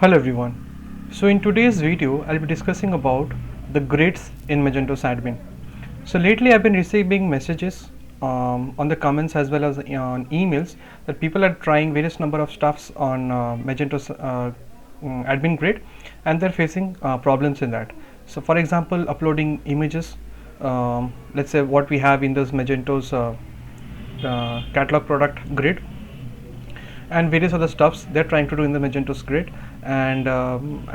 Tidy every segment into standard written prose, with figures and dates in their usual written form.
Hello everyone. So in today's video, I'll be discussing about the grids in Magento's admin. So lately I've been receiving messages on the comments as well as on emails that people are trying various number of stuffs on Magento's admin grid, and they're facing problems in that. So for example, uploading images, let's say what we have in this Magento's catalog product grid, and various other stuffs they're trying to do in the Magento's grid, and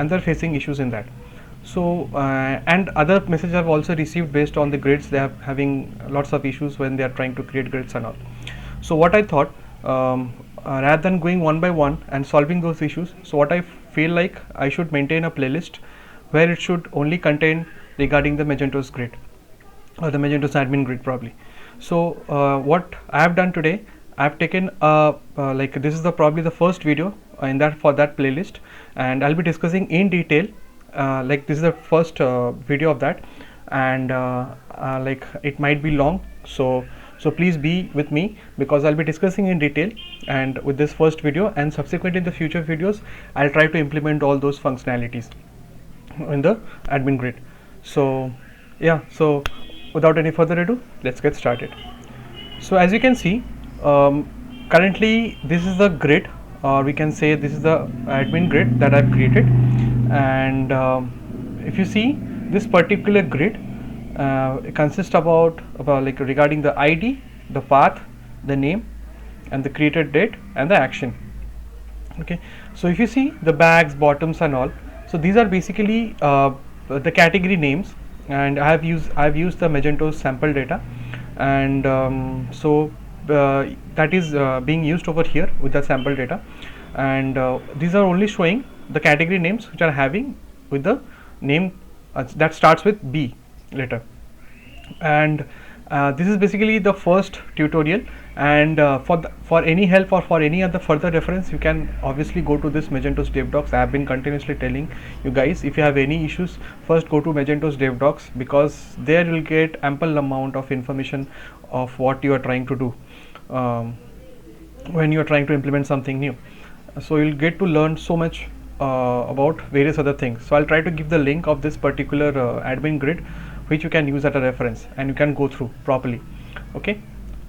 they're facing issues in that. So and other messages I've also received based on the grids. They are having lots of issues when they are trying to create grids and all. So what I thought, rather than going one by one and solving those issues, so what I feel like I should maintain a playlist where it should only contain regarding the Magento's grid or the Magento's admin grid probably. So what I have done today, I have taken like this is the probably the first video in that for that playlist, and I'll be discussing in detail. Like this is the first video of that, and like it might be long, so please be with me because I'll be discussing in detail and with this first video, and subsequent in the future videos I'll try to implement all those functionalities in the admin grid. So yeah, so without any further ado, let's get started. So as you can see, currently this is the grid, or we can say this is the admin grid that I've created, and if you see this particular grid, it consists about like regarding the ID, the path, the name, and the created date and the action. Okay, so if you see the bags, bottoms and all, so these are basically the category names, and I've used the Magento sample data, and so that is being used over here with the sample data, and these are only showing the category names which are having with the name that starts with B letter. And this is basically the first tutorial, and for any help or for any other further reference, you can obviously go to this Magento's dev docs. I have been continuously telling you guys, if you have any issues, first go to Magento's dev docs, because there you will get ample amount of information of what you are trying to do when you are trying to implement something new. So you'll get to learn so much about various other things. So I'll try to give the link of this particular admin grid, which you can use at a reference and you can go through properly. Okay,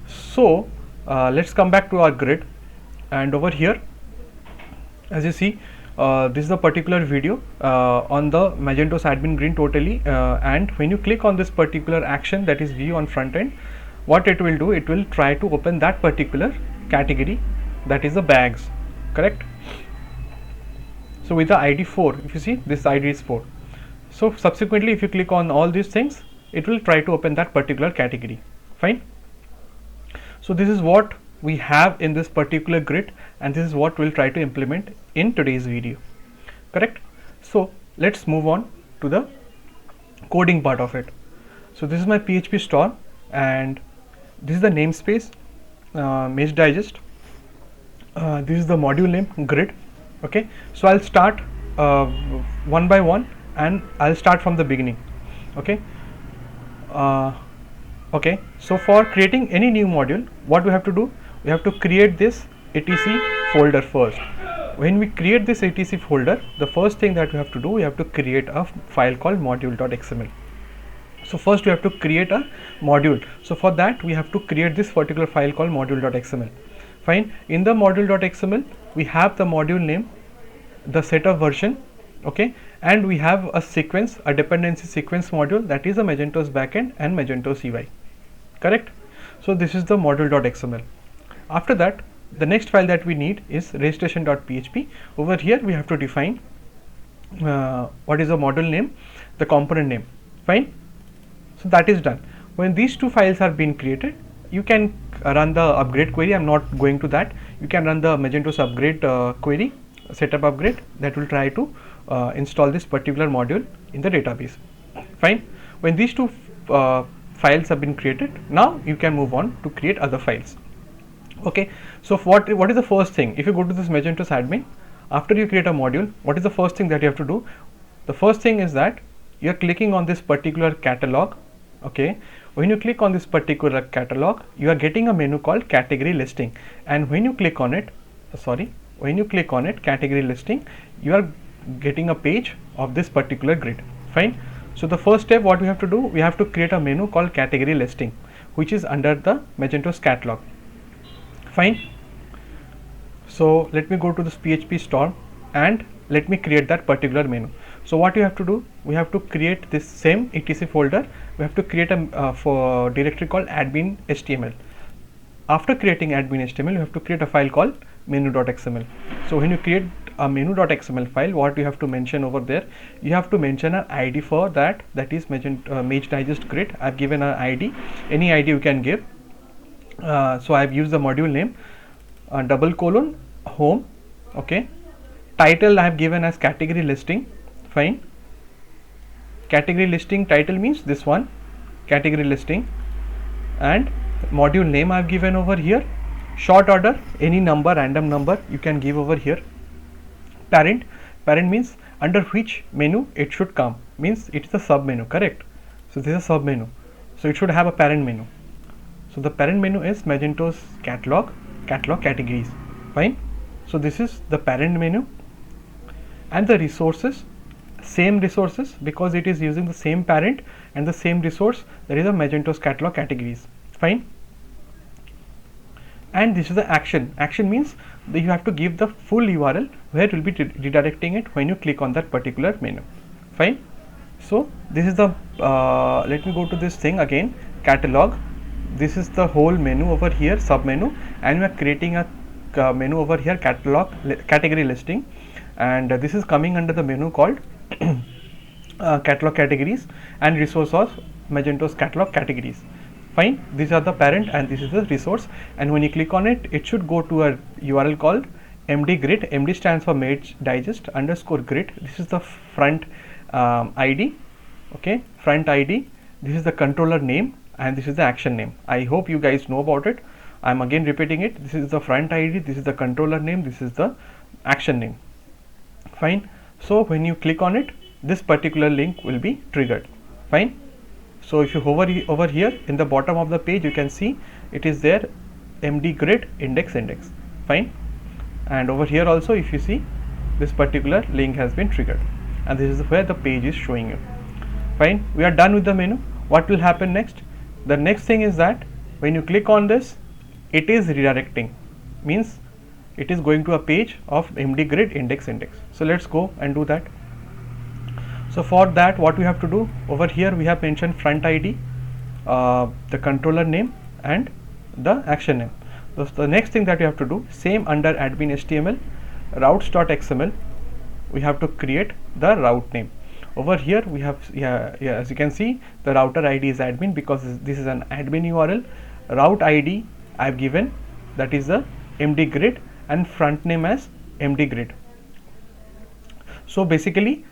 so let's come back to our grid, and over here, as you see, this is the particular video on the Magento's admin grid totally, and when you click on this particular action, that is view on front end, what it will do, it will try to open that particular category, that is the bags, correct? So with the ID 4, if you see this ID is 4, so subsequently if you click on all these things, it will try to open that particular category. Fine. So this is what we have in this particular grid, and this is what we'll try to implement in today's video, correct? So let's move on to the coding part of it. So this is my PHP store, and this is the namespace, Mesh Digest. This is the module name, grid. Okay, so I'll start one by one, and I'll start from the beginning. Okay, okay, so for creating any new module, what we have to do, we have to create this etc folder first. When we create this etc folder, the first thing that we have to do, we have to create a file called module.xml. So first we have to create a module. So for that we have to create this particular file called module.xml. Fine. In the module.xml, we have the module name, the setup version, okay, and we have a sequence, a dependency sequence module, that is a Magento's backend and Magento's UI, correct? So this is the module.xml. After that, the next file that we need is registration.php. Over here we have to define what is the module name, the component name. Fine. So that is done. When these two files have been created, you can run the upgrade query. I'm not going to that. You can run the Magento's upgrade query, setup upgrade, that will try to install this particular module in the database. Fine. When these two files have been created, now you can move on to create other files. Okay, so what is the first thing? If you go to this Magento's admin, after you create a module, what is the first thing that you have to do? The first thing is that you are clicking on this particular catalog. Okay, when you click on this particular catalog, you are getting a menu called category listing, and when you click on it, when you click on it, category listing, you are getting a page of this particular grid. Fine. So the first step, what we have to do, we have to create a menu called category listing, which is under the Magento's catalog. Fine. So let me go to this PHP store and let me create that particular menu. So what you have to do, we have to create this same etc folder. We have to create a for directory called admin HTML. After creating admin HTML, you have to create a file called menu.xml. So when you create a menu.xml file, what you have to mention over there, you have to mention an ID for that, that is Mage Digest grid. I've given an ID, any ID you can give. So I've used the module name, double colon home. Okay, title I have given as category listing. Fine. Category listing title means this one, category listing, and module name I have given over here. Short order, any number, random number you can give over here. Parent means under which menu it should come, means it is a sub menu, correct? So this is a sub menu, so it should have a parent menu. So the parent menu is Magento's catalog categories. Fine. So this is the parent menu, and the resources, same resources, because it is using the same parent and the same resource, that is a Magento's catalog categories. Fine. And this is the action. Action means that you have to give the full URL where it will be redirecting it when you click on that particular menu. Fine. So this is the let me go to this thing again, catalog. This is the whole menu over here, sub menu, and we are creating a menu over here, catalog category listing, and this is coming under the menu called catalog categories and resource of Magento's catalog categories. Fine. These are the parent and this is the resource, and when you click on it, it should go to a URL called MD grid. MD stands for Mage Digest _ grid. This is the front ID. Okay, front ID. This is the controller name and this is the action name. I hope you guys know about it. I'm again repeating it. This is the front ID, this is the controller name, this is the action name. Fine. So when you click on it, this particular link will be triggered. Fine. So if you hover over here in the bottom of the page, you can see it is there, MD grid index. Fine. And over here also, if you see, this particular link has been triggered, and this is where the page is showing you. Fine. We are done with the menu. What will happen next? The next thing is that when you click on this, it is redirecting, means it is going to a page of MD grid index. So let's go and do that. So for that, what we have to do, over here we have mentioned front ID, the controller name and the action name. So the next thing that we have to do, same under admin HTML, routes.xml, we have to create the route name. Over here we have, as you can see, the router ID is admin because this is an admin URL. Route ID I have given, that is the MD grid, and front name as MD grid. So basically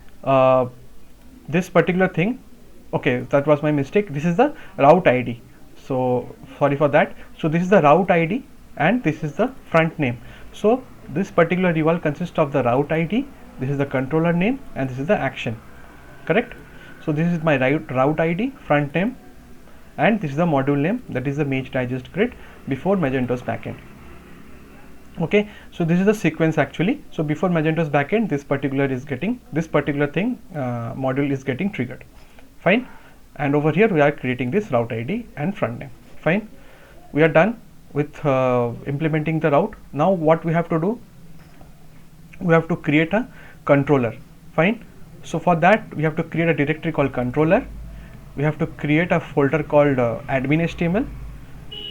this particular thing, okay, that was my mistake. This is the route ID, so sorry for that. So this is the route ID and this is the front name. So this particular URL consists of the route ID, this is the controller name, and this is the action, correct? So this is my route ID, front name, and this is the module name, that is the Mage Digest grid before Magento's backend. Okay, so this is the sequence actually. So before Magento's backend, this particular thing module is getting triggered. Fine. And over here we are creating this route ID and front name. Fine. We are done with implementing the route. Now what we have to do, we have to create a controller. Fine. So for that we have to create a directory called controller. We have to create a folder called admin HTML.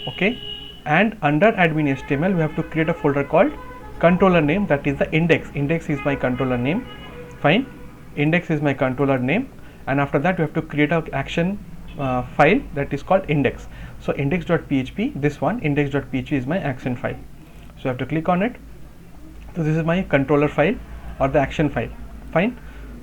Okay. And under admin HTML we have to create a folder called controller name, that is the index. Index is my controller name. Fine. Index is my controller name, and after that we have to create a action file that is called index. So index.php, this one, index.php is my action file. So I have to click on it. So this is my controller file or the action file. Fine.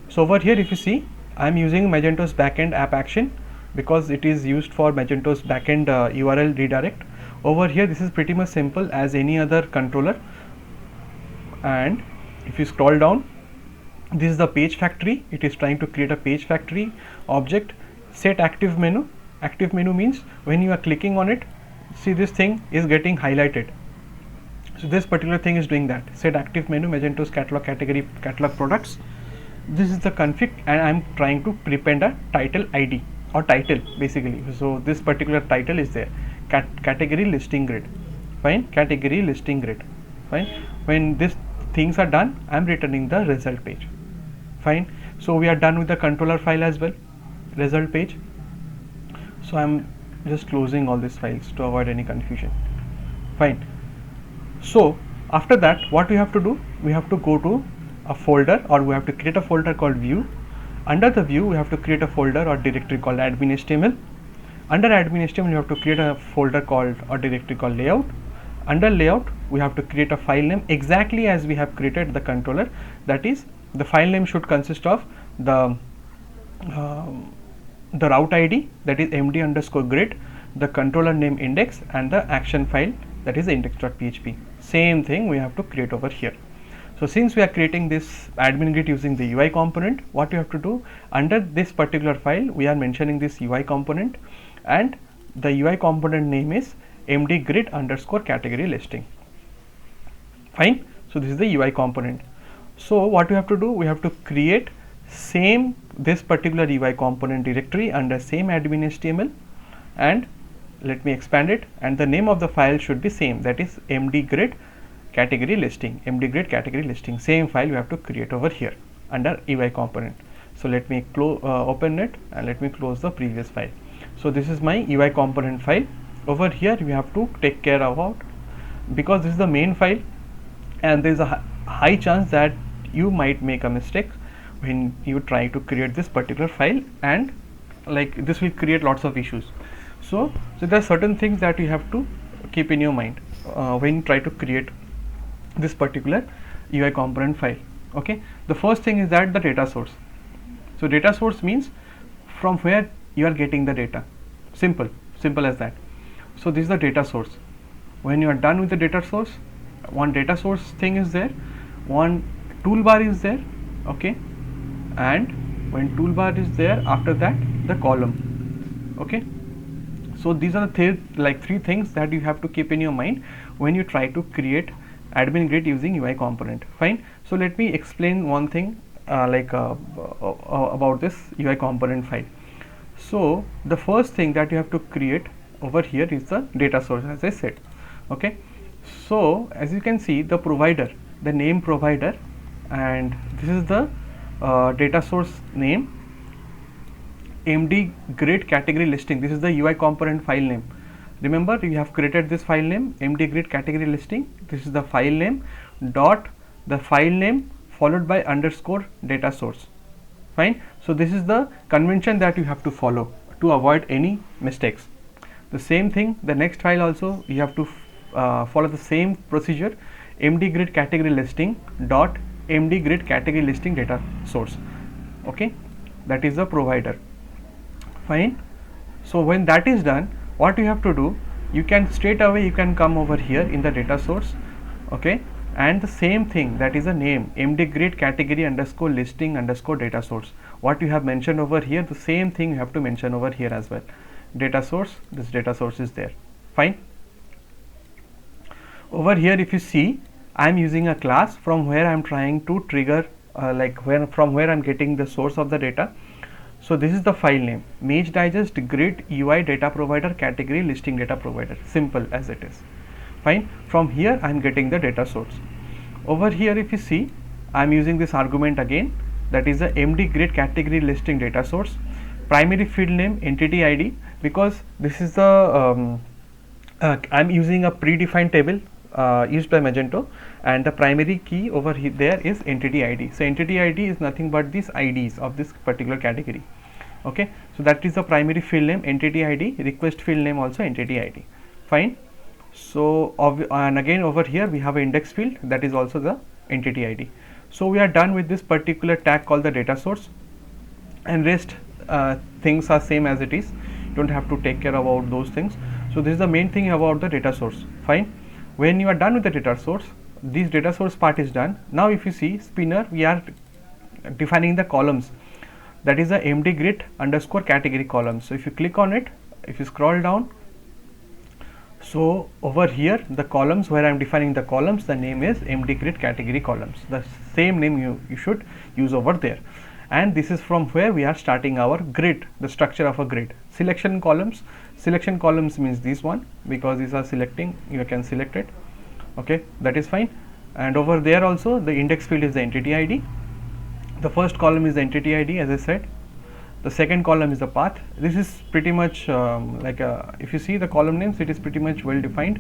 So over here if you see, I am using Magento's backend app action because it is used for Magento's backend URL redirect. Over here this is pretty much simple as any other controller, and if you scroll down, this is the page factory. It is trying to create a page factory object. Set active menu. Active menu means when you are clicking on it, see this thing is getting highlighted. So this particular thing is doing that. Set active menu, Magento's catalog category, catalog products. this is the config, and I'm trying to prepend a title ID or title basically. So this particular title is there, category listing grid. Fine, category listing grid. Fine. When these things are done, I'm returning the result page. Fine. So we are done with the controller file as well, result page. So I'm just closing all these files to avoid any confusion. Fine. So after that, what we have to do, we have to go to a folder, or we have to create a folder called view. Under the view, we have to create a folder or directory called admin.html. Under admin.html, you have to create a folder called or directory called layout. Under layout, we have to create a file name exactly as we have created the controller. That is, the file name should consist of the route ID, that is md_grid, the controller name index, and the action file, that is index.php. Same thing we have to create over here. So since we are creating this admin grid using the UI component, what you have to do, under this particular file we are mentioning this UI component, and the UI component name is md_grid_category listing. Fine. So this is the UI component. So what we have to do, we have to create same this particular UI component directory under same admin.html, and let me expand it, and the name of the file should be same, that is md_grid category listing, md_grid category listing. Same file we have to create over here under UI component. So let me open it, and let me close the previous file. So this is my UI component file. Over here we have to take care about, because this is the main file, and there is a high chance that you might make a mistake when you try to create this particular file, and like this will create lots of issues. So there are certain things that you have to keep in your mind when you try to create this particular UI component file. Okay, the first thing is that the data source. So data source means from where you are getting the data. Simple as that. So this is the data source. When you are done with the data source, one data source thing is there, one toolbar is there. Okay, and when toolbar is there, after that the column. Okay, so these are the three things that you have to keep in your mind when you try to create admin grid using UI component. Fine. So let me explain one thing about this UI component file. So the first thing that you have to create over here is the data source, as I said. Okay, so as you can see, the provider, the name provider, and this is the data source name, md_grid category listing. This is the UI component file name. Remember, we have created this file name md_grid category listing. This is the file name dot the file name followed by underscore data source. Fine. So this is the convention that you have to follow to avoid any mistakes. The same thing, the next file also you have to follow the same procedure, md_grid category listing dot md_grid category listing data source. Okay, that is the provider. Fine. So when that is done, what you have to do, you can straight away you can come over here in the data source. Okay, and the same thing, that is a name md_grid category underscore listing underscore data source. What you have mentioned over here, the same thing you have to mention over here as well. Data source, this data source is there. Fine. Over here, if you see, I am using a class from where I am trying to trigger from where I am getting the source of the data. So this is the file name, Mage Digest Grid UI Data Provider Category Listing Data Provider. Simple as it is. Fine. From here I am getting the data source. Over here, if you see, I am using this argument again, that is the md_grid category listing data source. Primary field name entity ID, because this is the I am using a predefined table used by Magento, and the primary key over there is entity ID. So entity ID is nothing but these IDs of this particular category. Okay, so that is the primary field name entity ID, request field name also entity ID. Fine. So and again over here we have an index field, that is also the entity ID. So we are done with this particular tag called the data source, and rest things are same as it is. Don't have to take care about those things. So this is the main thing about the data source. Fine. When you are done with the data source, this data source part is done. Now if you see spinner, we are defining the columns, that is the md_grid underscore category column. So if you click on it, if you scroll down, So over here, the columns where I am defining the columns, the name is MD grid category columns. The same name you should use over there. And this is from where we are starting our grid, the structure of a grid. Selection columns means this one, because these are selecting, you can select it. Okay, that is fine. And over there also, the index field is the entity ID. The first column is the entity ID, as I said. The second column is the path. This is pretty much if you see the column names, it is pretty much well defined.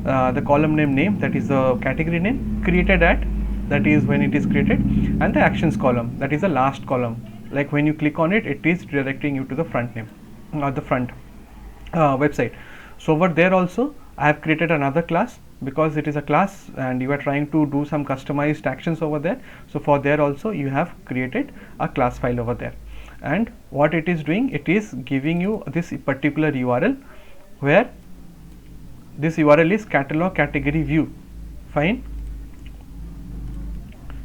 The column name, that is the category name, created at, that is when it is created, and the actions column, that is the last column. Like when you click on it, it is directing you to the front name or the front website. So over there also, I have created another class, because it is a class and you are trying to do some customized actions over there. So for there also, you have created a class file over there. And what it is doing, it is giving you this particular URL, where this URL is catalog category view. Fine.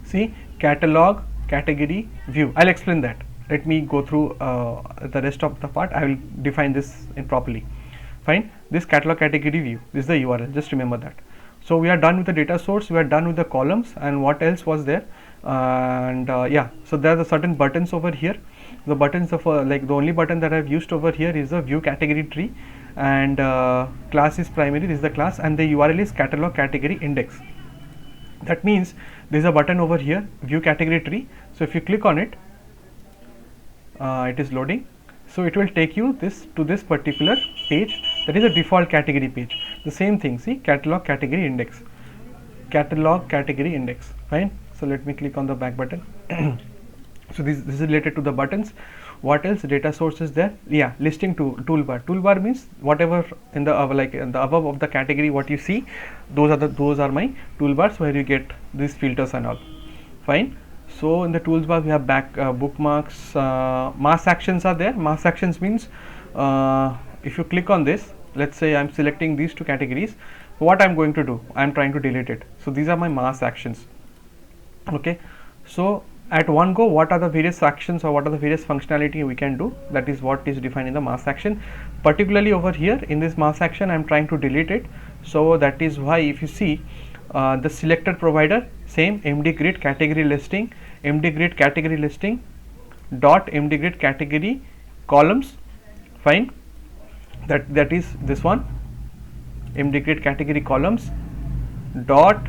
See, catalog category view. I'll explain that. Let me go through the rest of the part. I will define this properly. Fine. This catalog category view, this is the URL. Just remember that. So we are done with the data source. We are done with the columns. And what else was there? Yeah. So there are certain buttons over here. The buttons of like the only button that I have used over here is the view category tree, and class is primary. This is the class, and the URL is catalog category index. That means there is a button over here, view category tree. So if you click on it, it is loading. So it will take you to this particular page, that is a default category page. The same thing, see, catalog category index, catalog category index. Fine. So let me click on the back button. So this is related to the buttons. What else? Data source is there. Yeah, listing toolbar. Toolbar means whatever in the in the above of the category what you see, those are my toolbars, where you get these filters and all. Fine. So in the toolbar we have bookmarks, mass actions are there. Mass actions means if you click on this, let's say I'm selecting these two categories, what I'm going to do, I'm trying to delete it. So these are my mass actions. Okay. So at one go, what are the various actions or what are the various functionality we can do, that is what is defined in the mass action. Particularly over here in this mass action, I am trying to delete it. So that is why if you see the selected provider, same MD grid category listing, MD grid category listing dot MD grid category columns. Fine. That is this one, MD grid category columns dot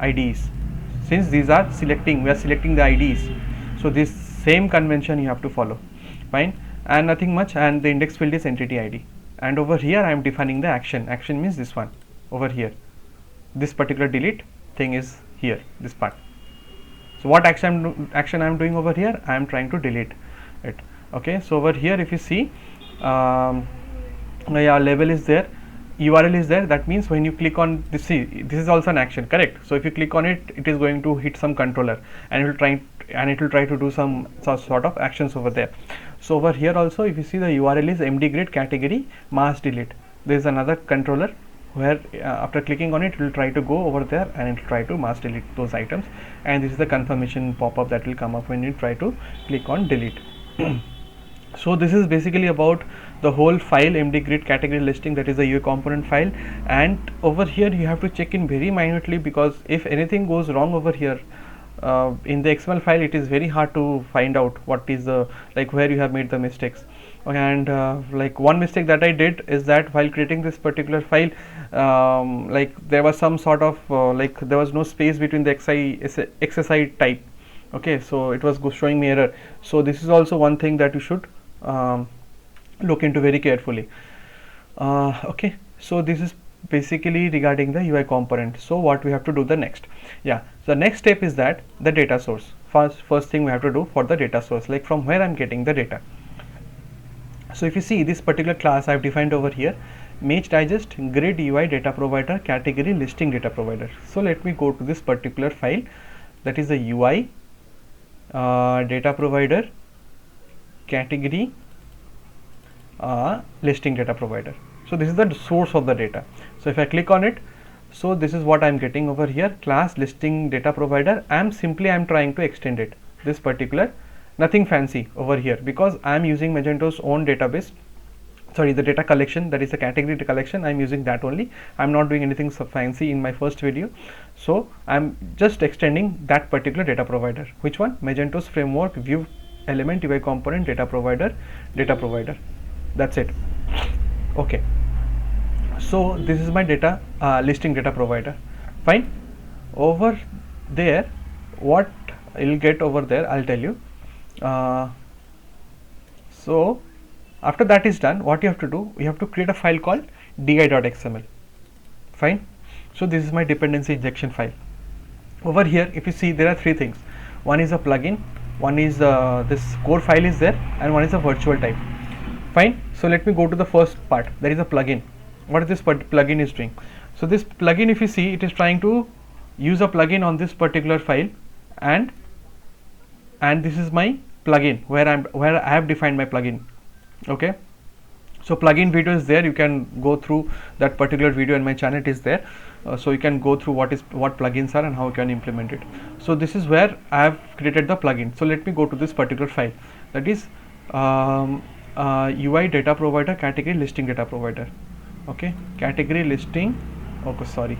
IDs. Since these are selecting, we are selecting the IDs, so this same convention you have to follow. Fine. And nothing much, and the index field is entity ID. And over here I am defining the action. Action means this one over here. This particular delete thing is here, this part. So what action I am doing over here, I am trying to delete it. Okay. So over here if you see, yeah, label is there, URL is there. That means when you click on this, see, this is also an action, correct? So if you click on it, it is going to hit some controller, and it will try to do some sort of actions over there. So over here also, if you see, the URL is MD grid category mass delete. There is another controller where after clicking on it, it will try to go over there and it will try to mass delete those items. And this is the confirmation pop-up that will come up when you try to click on delete. So this is basically about the whole file MD grid category listing, that is the UiComponent file. And over here you have to check in very minutely, because if anything goes wrong over here in the XML file, it is very hard to find out what is the, like, where you have made the mistakes. Okay. And like one mistake that I did is that while creating this particular file, like there was some sort of like there was no space between the XSI type. Okay. So it was showing me error. So this is also one thing that you should look into very carefully. Okay. So this is basically regarding the UiComponent. So what we have to do the next? Yeah. So the next step is that the data source. First thing we have to do for the data source, like from where I'm getting the data. So if you see this particular class I have defined over here, Mage Digest Grid UI Data Provider Category Listing Data Provider. So let me go to this particular file, that is the UI Data Provider Category Listing Data Provider. So this is the source of the data. So if I click on it, so this is what I am getting over here, class listing data provider. I am trying to extend it, this particular, nothing fancy over here, because I am using Magento's own database sorry, the data collection, that is the category data collection, I'm using that only. I'm not doing anything so fancy in my first video, so I'm just extending that particular data provider. Which one? Magento's framework view element UI component data provider, that's it. Okay, so this is my data listing data provider. Fine. Over there, what you'll get over there, I'll tell you. So after that is done, what you have to do, you have to create a file called di.xml. Fine. So this is my dependency injection file. Over here, if you see, there are three things. One is a plugin, one is this core file is there, and one is a virtual type. Fine. So let me go to the first part. There is a plugin. What is this plugin is doing? So this plugin, if you see, it is trying to use a plugin on this particular file, and this is my plugin where I have defined my plugin. Okay, so plugin video is there, you can go through that particular video in my channel, it is there. So you can go through what plugins are and how you can implement it. So this is where I have created the plugin. So let me go to this particular file, that is UI data provider category listing data provider. Okay, category listing, okay, sorry,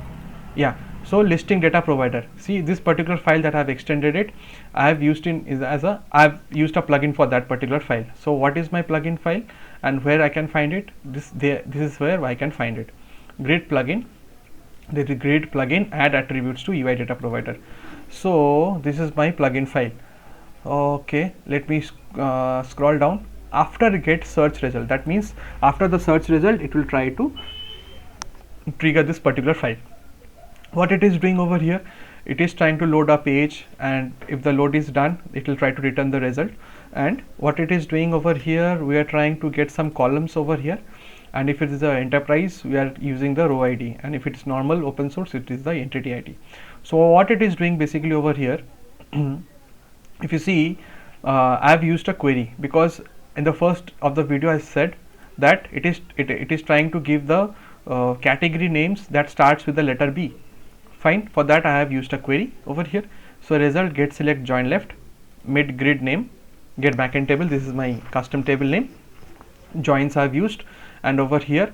yeah. So listing data provider, see this particular file that I have extended it, I have used I've used a plugin for that particular file. So what is my plugin file and where I can find it? This is where I can find it. Grid plugin, there is grid plugin, add attributes to UI data provider. So this is my plugin file. Okay, let me scroll down. After get search result, that means after the search result it will try to trigger this particular file. What it is doing over here, it is trying to load a page, and if the load is done, it will try to return the result. And what it is doing over here, we are trying to get some columns over here, and if it is a enterprise, we are using the row ID, and if it is normal open source, it is the entity ID. So what it is doing basically over here, if you see, I have used a query, because in the first of the video I said that it is trying to give the category names that starts with the letter B. Fine, for that I have used a query over here. So result get select join left, mid grid name, get backend table, this is my custom table name, joins I have used, and over here,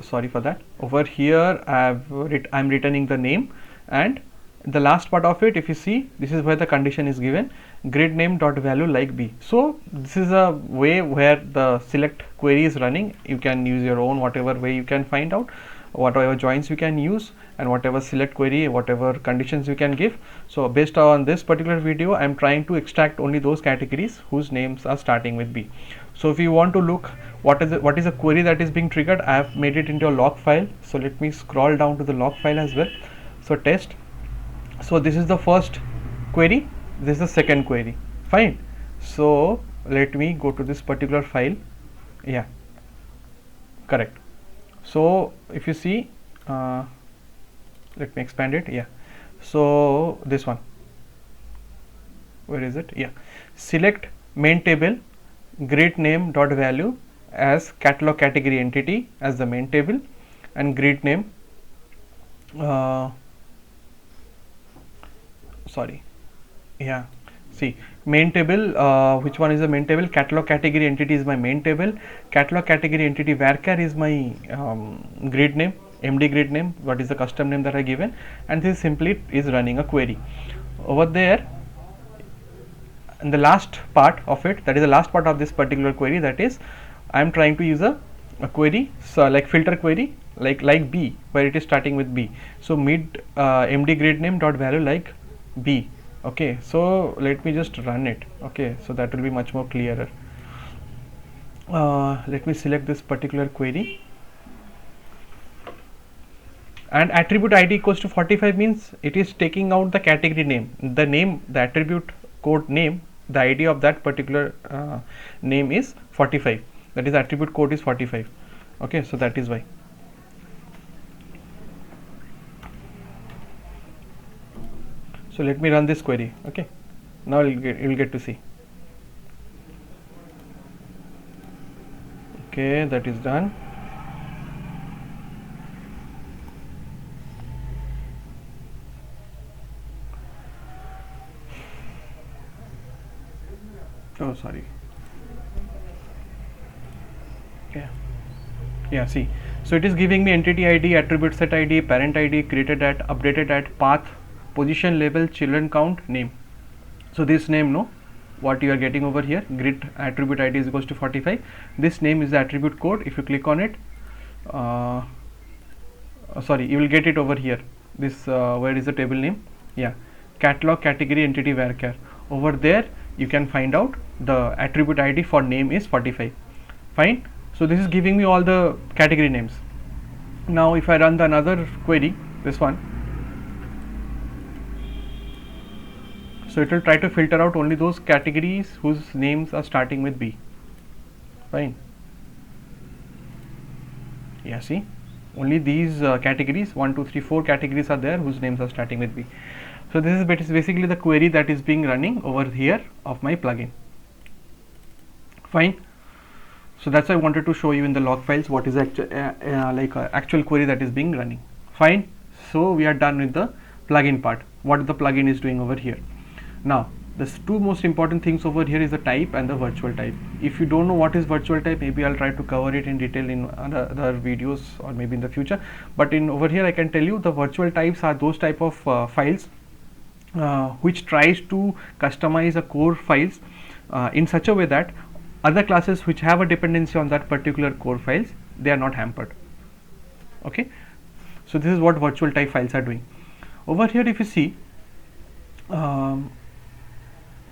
sorry for that, over here I'm returning the name, and the last part of it, if you see, this is where the condition is given, grid name dot value like B. So this is a way where the select query is running. You can use your own, whatever way you can find out, whatever joins you can use, and whatever select query, whatever conditions you can give. So based on this particular video, I am trying to extract only those categories whose names are starting with B. So if you want to look what is a query that is being triggered, I have made it into a log file. So let me scroll down to the log file as well. So test. So this is the first query, this is the second query. Fine. So let me go to this particular file. Yeah, correct. So if you see, let me expand it. Yeah, so this one, where is it? Yeah, select main table, grid name dot value as catalog category entity as the main table, and grid name, sorry, yeah, see main table, which one is the main table? Catalog category entity is my main table, catalog category entity varchar is my grid name, MD grid name, what is the custom name that I given, and this simply is running a query over there. And the last part of it, that is the last part of this particular query, that is I am trying to use a query, so like filter query, like B, where it is starting with B. So mid MD grid name dot value like B. Okay, so let me just run it. Okay, so that will be much more clearer. Let me select this particular query, and attribute ID equals to 45 means it is taking out the category name, the attribute code name, the ID of that particular name is 45, that is attribute code is 45. Okay, so that is why. So let me run this query. Okay, now you'll get to see. Okay, that is done. Oh, sorry. Yeah, Yeah, see, so it is giving me entity ID, attribute set ID, parent ID, created at, updated at, path, position, label, children count, name. So this name, no, what you are getting over here, grid attribute ID is equals to 45. This name is the attribute code. If you click on it, sorry, you will get it over here. This where is the table name? Yeah, catalog category entity varchar. Over there you can find out the attribute ID for name is 45. Fine. So this is giving me all the category names. Now if I run the another query, this one, so it will try to filter out only those categories whose names are starting with B. Fine. Yeah, see, only these categories 1 2 3 4 categories are there whose names are starting with B. So this is basically the query that is being running over here of my plugin. Fine. So that's why I wanted to show you in the log files what is actual query that is being running. Fine. So we are done with the plugin part. What the plugin is doing over here. Now the two most important things over here is the type and the virtual type. If you don't know what is virtual type, maybe I'll try to cover it in detail in other videos or maybe in the future. But in over here I can tell you the virtual types are those type of files which tries to customize a core files in such a way that other classes which have a dependency on that particular core files, they are not hampered. Okay, so this is what virtual type files are doing. Over here if you see, the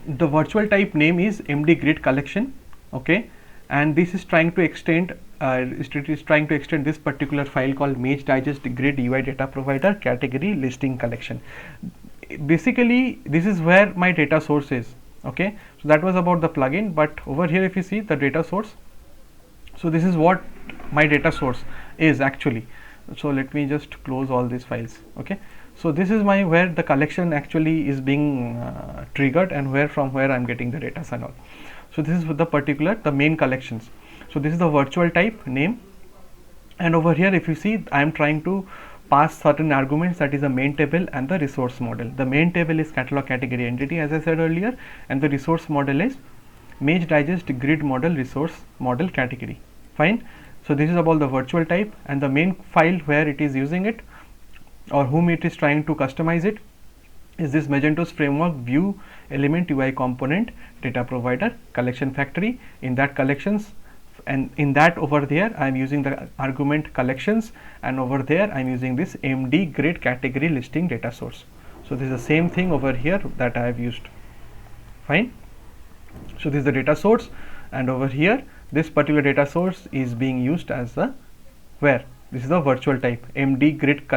virtual type name is MD grid collection. Okay, and this is trying to extend this particular file called Mage Digest Grid UI Data Provider Category Listing Collection. Basically this is where my data source is. Okay, so that was about the plugin, but over here if you see the data source, so this is what my data source is actually. So let me just close all these files. Okay, so this is my where the collection actually is being triggered and from where I'm getting the data and all. So this is the main collections. So this is the virtual type name, and over here if you see I am trying to pass certain arguments, that is the main table and the resource model. The main table is catalog category entity as I said earlier, and the resource model is Mage Digest Grid Model Resource Model Category. Fine. So this is about the virtual type, and the main file where it is using it or whom it is trying to customize it is this Magento's framework view element UI component data provider collection factory. In that collections, and in that over there I am using the argument collections, and over there I am using this MD grid category listing data source. So this is the same thing over here that I have used. Fine. So this is the data source, and over here this particular data source is being used as the where this is the virtual type MD grid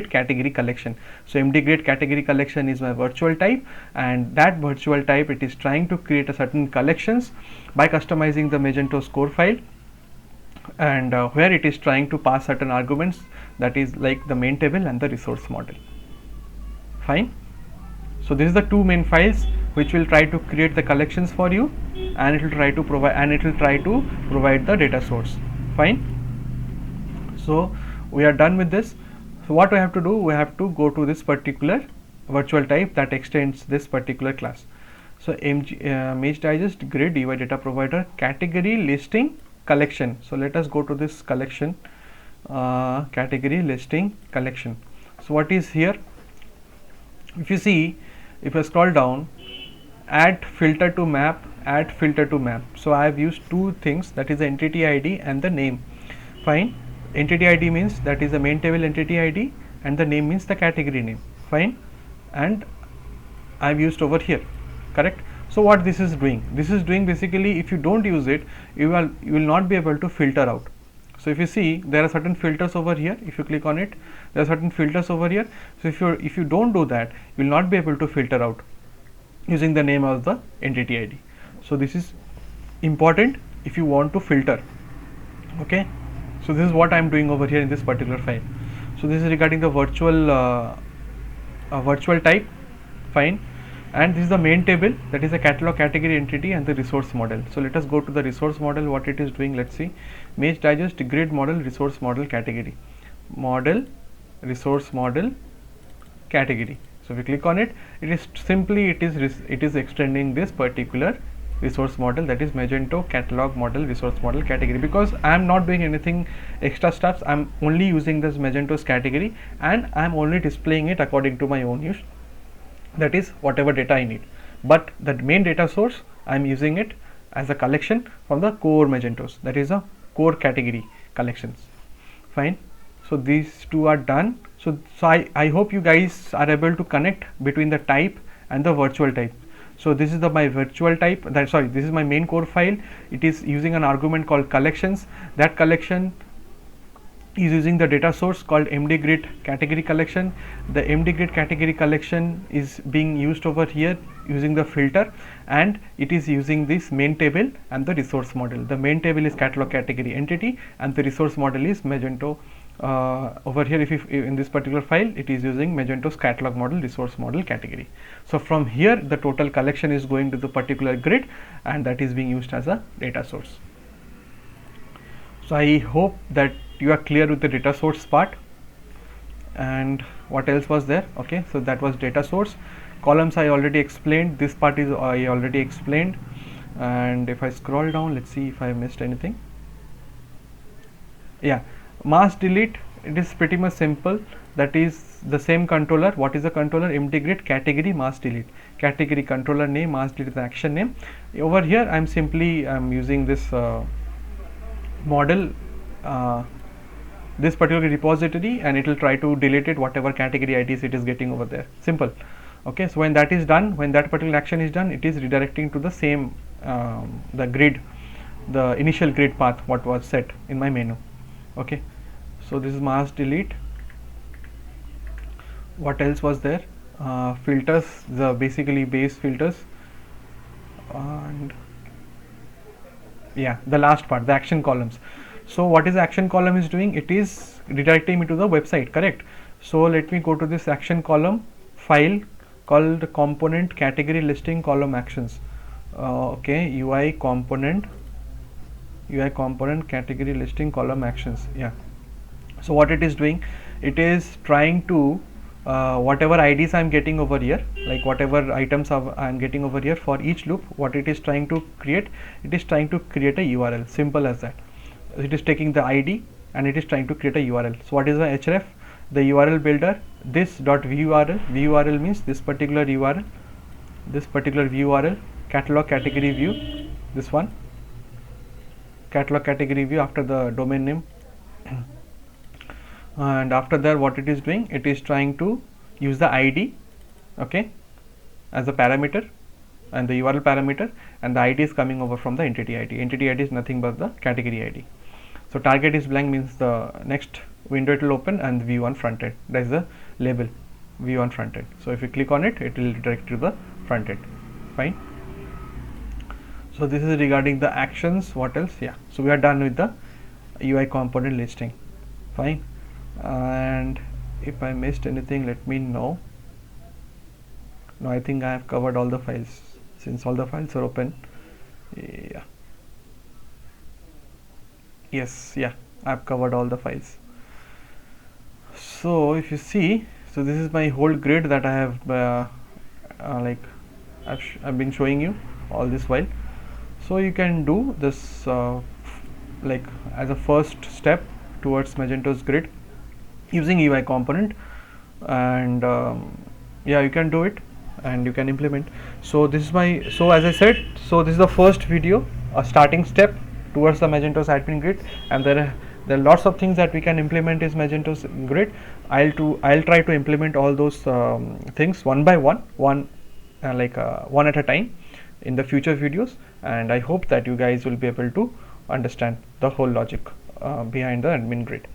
category collection. So MD grid category collection is my virtual type, and that virtual type it is trying to create a certain collections by customizing the Magento core file, and where it is trying to pass certain arguments, that is like the main table and the resource model. Fine. So this is the two main files which will try to create the collections for you, and it will try to provide the data source. Fine. So we are done with this. So what we have to do, we have to go to this particular virtual type that extends this particular class. So Mage Digest Grid UI Data Provider Category Listing Collection. So let us go to this collection, category listing collection. So what is here? If you see, if I scroll down, add filter to map. So I have used two things, that is the entity ID and the name. Fine. Entity ID means that is the main table entity ID, and the name means the category name. Fine. And I have used over here. Correct. So what this is doing? This is doing basically, if you don't use it, you will not be able to filter out. So if you see, there are certain filters over here. If you click on it, there are certain filters over here. So if you don't do that, you will not be able to filter out using the name of the entity ID. So this is important if you want to filter. Okay. So this is what I am doing over here in this particular file. So this is regarding the virtual type. Fine. And this is the main table, that is a catalog category entity and the resource model. So let us go to the resource model, what it is doing. Let's see. Mage Digest Grid Model Resource Model Category. Model Resource Model Category. So if we click on it, it is simply it is extending this particular resource model, that is Magento catalog model resource model category. Because I am not doing anything extra steps, I am only using this Magento's category and I am only displaying it according to my own use, that is whatever data I need. But the main data source I am using it as a collection from the core Magentos, that is a core category collections. Fine. So these two are done. So I hope you guys are able to connect between the type and the virtual type. So this is my virtual type, this is my main core file. It is using an argument called collections. That collection is using the data source called mdgrid category collection. The mdgrid category collection is being used over here using the filter, and it is using this main table and the resource model. The main table is catalog category entity and the resource model is Magento. Over here, if in this particular file, it is using Magento's catalog model resource model category. So from here the total collection is going to the particular grid, and that is being used as a data source. So I hope that you are clear with the data source part. And what else was there? Okay, so that was data source. Columns I already explained, this part is I already explained. And if I scroll down, let's see if I missed anything. Yeah, mass delete, it is pretty much simple. That is the same controller. What is the controller? mdgrid category mass delete, category controller name, mass delete the action name. Over here I am simply using this model, this particular repository, and it will try to delete it whatever category IDs it is getting over there. Simple. Okay, so when that is done, when that particular action is done, it is redirecting to the same the grid, the initial grid path what was set in my menu. Okay, so this is mass delete. What else was there? Filters, the basically base filters, and yeah, the last part, the action columns. So what is the action column is doing? It is redirecting me to the website, correct? So let me go to this action column file called component category listing column actions. Okay, UiComponent category listing column actions. Yeah, so what it is doing, it is trying to whatever IDs I am getting over here, like whatever items I am getting over here, for each loop what it is trying to create, it is trying to create a URL. Simple as that. It is taking the ID and it is trying to create a URL. So what is the href? The URL builder, this dot VURL. VURL means this particular URL, catalog category view, this one, catalog category view after the domain name. And after that what it is doing, it is trying to use the ID, okay, as a parameter and the URL parameter, and the ID is coming over from the entity ID. Entity ID is nothing but the category ID. So target is blank means the next window it will open, and view on front end, that is the label, view on front end. So if you click on it, it will direct to the front end. Fine. So this is regarding the actions. What else? Yeah, so we are done with the UiComponent listing. Fine. And if I missed anything, let me know. No, I think I have covered all the files, since all the files are open. Yeah, yes, yeah, I have covered all the files. So if you see, so this is my whole grid that I have I've been showing you all this while. So you can do this like as a first step towards Magento's grid using UiComponent, and yeah, you can do it and you can implement. So this is my, so as I said, so this is the first video, a starting step towards the Magento's admin grid, and there are lots of things that we can implement is Magento's grid. I'll try to implement all those things one by one, one at a time in the future videos, and I hope that you guys will be able to understand the whole logic behind the admin grid.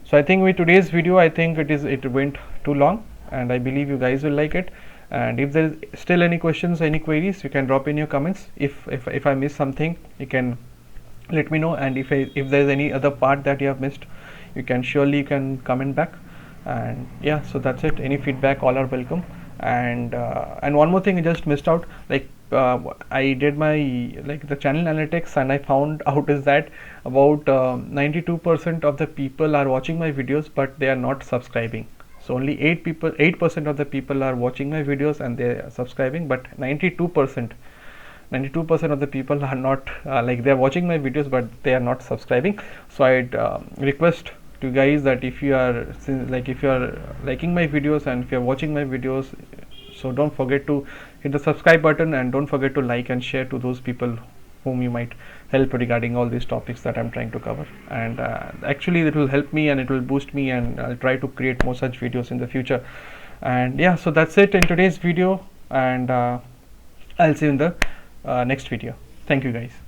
So I think with today's video, I think it went too long, and I believe you guys will like it. And if there is still any questions, any queries, you can drop in your comments. If I missed something, you can let me know, and if there is any other part that you have missed, you can comment back. And yeah, so that's it. Any feedback, all are welcome. And one more thing I just missed out, like I did my the channel analytics, and I found out is that about 92% of the people are watching my videos, but they are not subscribing. So only 8% of the people are watching my videos and they are subscribing, but 92% 92% of the people are not like, they are watching my videos but they are not subscribing. So I'd request to you guys that if you are if you are liking my videos and if you are watching my videos, so don't forget to hit the subscribe button, and don't forget to like and share to those people whom you might help regarding all these topics that I'm trying to cover. And actually it will help me and it will boost me, and I'll try to create more such videos in the future. And yeah, so that's it in today's video, and I'll see you in the next video. Thank you guys.